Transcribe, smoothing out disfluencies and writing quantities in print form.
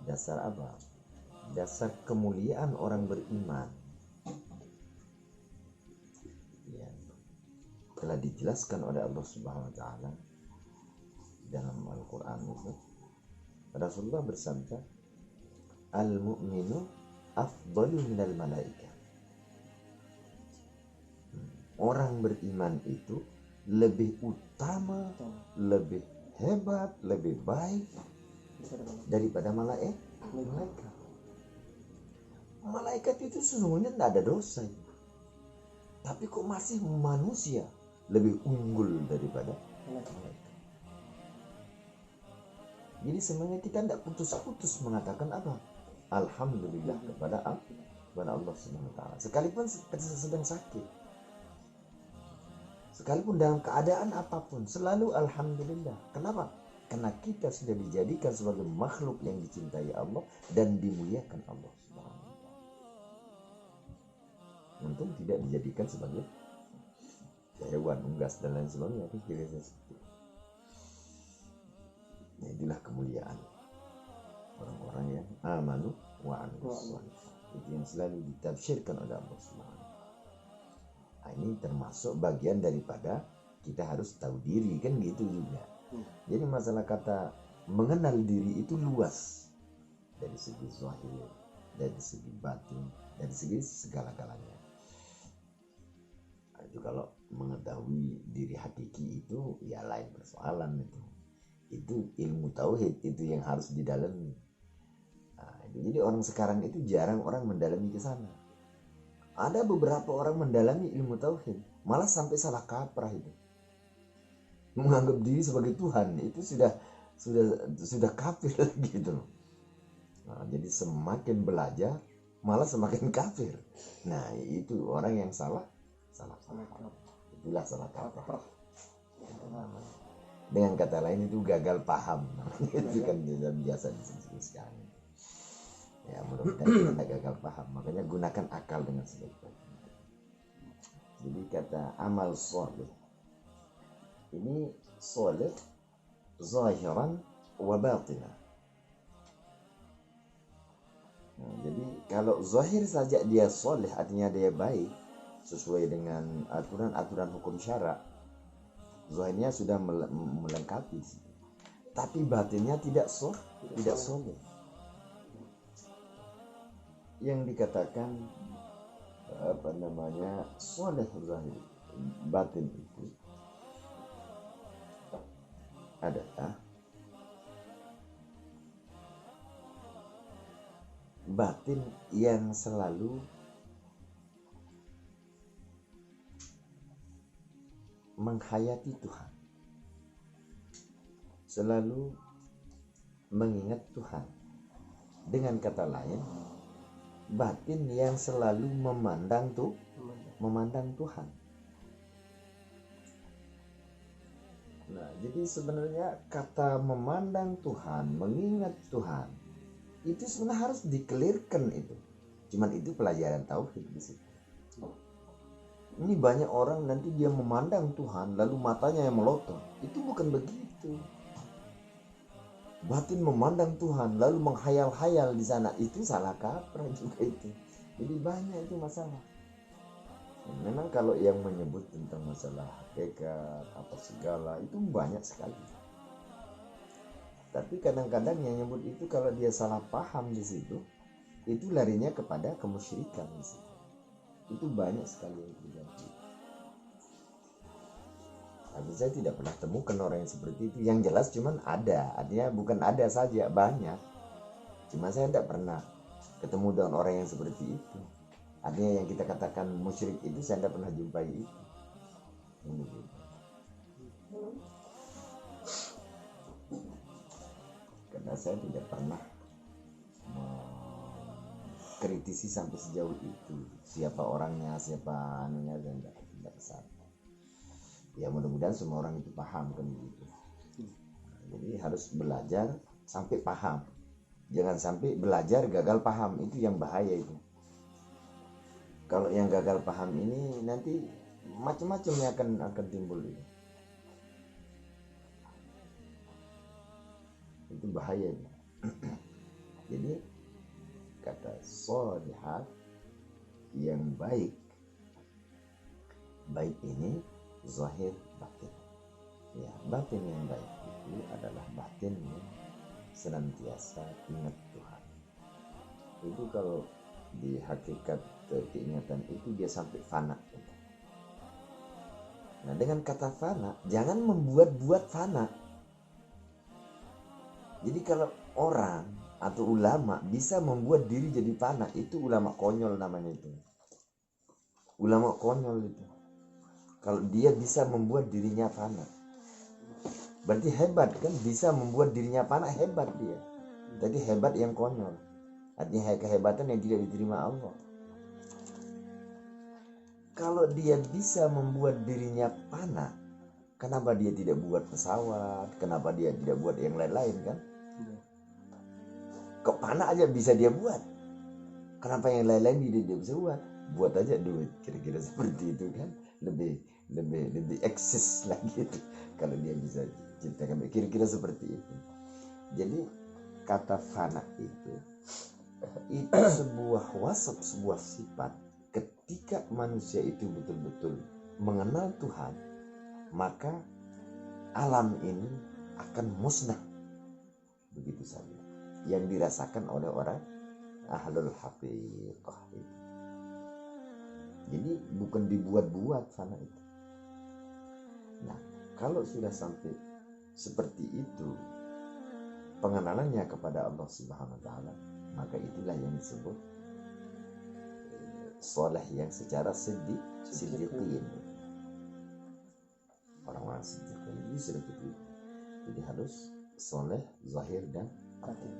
Dasar apa? Dasar kemuliaan orang beriman. Ya, telah dijelaskan oleh Allah Subhanahu wa taala dalam Al-Qur'an itu. Rasulullah bersabda, "Al-mu'minu afdalu minal malaika." Orang beriman itu lebih utama, lebih hebat, lebih baik daripada malaikat. Malaikat itu sesungguhnya tidak ada dosa, tapi kok masih manusia lebih unggul daripada malaikat. Jadi sebenarnya kita tidak putus-putus mengatakan apa? Alhamdulillah kepada Allah Subhanahu wa taala. Sekalipun sedang sakit, sekalipun dalam keadaan apapun, selalu alhamdulillah. Kenapa? Karena kita sudah dijadikan sebagai makhluk yang dicintai Allah dan dimuliakan Allah Subhanahu wa taala. Untung tidak dijadikan sebagai hewan, unggas dan lain sebagainya. Nah, itulah kemuliaan orang-orang yang amanu wa amilus shalihat. Itu yang selalu ditafsirkan oleh Allah Subhanahu wa taala. Nah, ini termasuk bagian daripada kita harus tahu diri, kan gitu juga. Jadi masalah kata mengenal diri itu luas, dari segi zahir, dari segi batin, dari segi segala-galanya. Itu kalau mengetahui diri hakiki itu ya lain persoalan itu. Itu ilmu tauhid itu yang harus didalami. Nah, jadi orang sekarang itu jarang orang mendalami ke sana. Ada beberapa orang mendalami ilmu tauhid, malah sampai salah kaprah itu. Menganggap diri sebagai Tuhan itu sudah kafir gitu loh. Nah, jadi semakin belajar malah semakin kafir. Nah, itu orang yang salah kaprah. Itulah salah kaprah. Dengan kata lain itu gagal paham. Itu kan biasa disebut sekarang. Ya, mudah-mudahan kita gagal paham. Makanya gunakan akal dengan sebaik-baiknya. Jadi kata amal sholih ini sholih zahiran wa batinan. Nah, jadi kalau zahir saja dia sholih, artinya dia baik sesuai dengan aturan-aturan hukum syara, zahirnya sudah melengkapi. Tapi batinnya tidak sholih. Yang dikatakan sholih zahir, batin itu adalah batin yang selalu menghayati Tuhan, selalu mengingat Tuhan. Dengan kata lain, batin yang selalu memandang Tuhan. Nah, jadi sebenarnya kata memandang Tuhan, mengingat Tuhan, itu sebenarnya harus dikelirkan itu. Cuman itu pelajaran tauhid di situ. Ini banyak orang nanti dia memandang Tuhan lalu matanya yang melotot. Itu bukan begitu. Batin memandang Tuhan lalu menghayal-hayal di sana, itu salah kaprah juga itu. Jadi banyak itu masalah. Memang kalau yang menyebut tentang masalah hakikat apa segala itu banyak sekali. Tapi kadang-kadang yang nyebut itu kalau dia salah paham di situ, itu larinya kepada kemusyrikan di situ. Itu banyak sekali yang terjadi. Tapi saya tidak pernah temukan orang yang seperti itu. Yang jelas cuman ada, artinya bukan ada saja, banyak. Cuma saya tidak pernah ketemu dengan orang yang seperti itu. Artinya yang kita katakan musyrik itu saya tidak pernah jumpai itu. Karena saya tidak pernah kritisi sampai sejauh itu, siapa orangnya, siapa anunya, dan tidak besar. Ya mudah-mudahan semua orang itu paham kan gitu. Jadi harus belajar sampai paham, jangan sampai belajar gagal paham, itu yang bahaya itu. Kalau yang gagal paham ini nanti macam-macam yang akan timbul itu bahaya. Jadi kata sholihat yang baik, baik ini zahir batin. Ya, batin yang baik itu adalah batin yang senantiasa ingat Tuhan. Itu kalau di hakikat keingatan itu dia sampai fana. Nah, dengan kata fana, jangan membuat-buat fana. Jadi kalau orang atau ulama bisa membuat diri jadi fana, itu ulama konyol namanya itu. Ulama konyol itu. Kalau dia bisa membuat dirinya fana, berarti hebat kan, bisa membuat dirinya fana, hebat dia. Jadi hebat yang konyol. Artinya kehebatan yang tidak diterima Allah. Kalau dia bisa membuat dirinya fana, kenapa dia tidak buat pesawat? Kenapa dia tidak buat yang lain-lain kan? Kok fana aja bisa dia buat, kenapa yang lain-lain dia bisa buat? Buat aja duit, kira-kira seperti itu kan. Lebih eksis lagi itu kalau dia bisa ciptakan, kira-kira seperti itu. Jadi kata fana itu sebuah wasaf, sebuah sifat. Ketika manusia itu betul-betul mengenal Tuhan, maka alam ini akan musnah begitu saja, yang dirasakan oleh orang ahlul haqiqah itu. Jadi bukan dibuat-buat fana itu. Nah, kalau sudah sampai seperti itu pengenalannya kepada Allah Subhanahu wa taala, maka itulah yang disebut soleh yang secara siddiqin. Orang-orang siddiqin itu seperti itu. Jadi harus soleh zahir dan batin.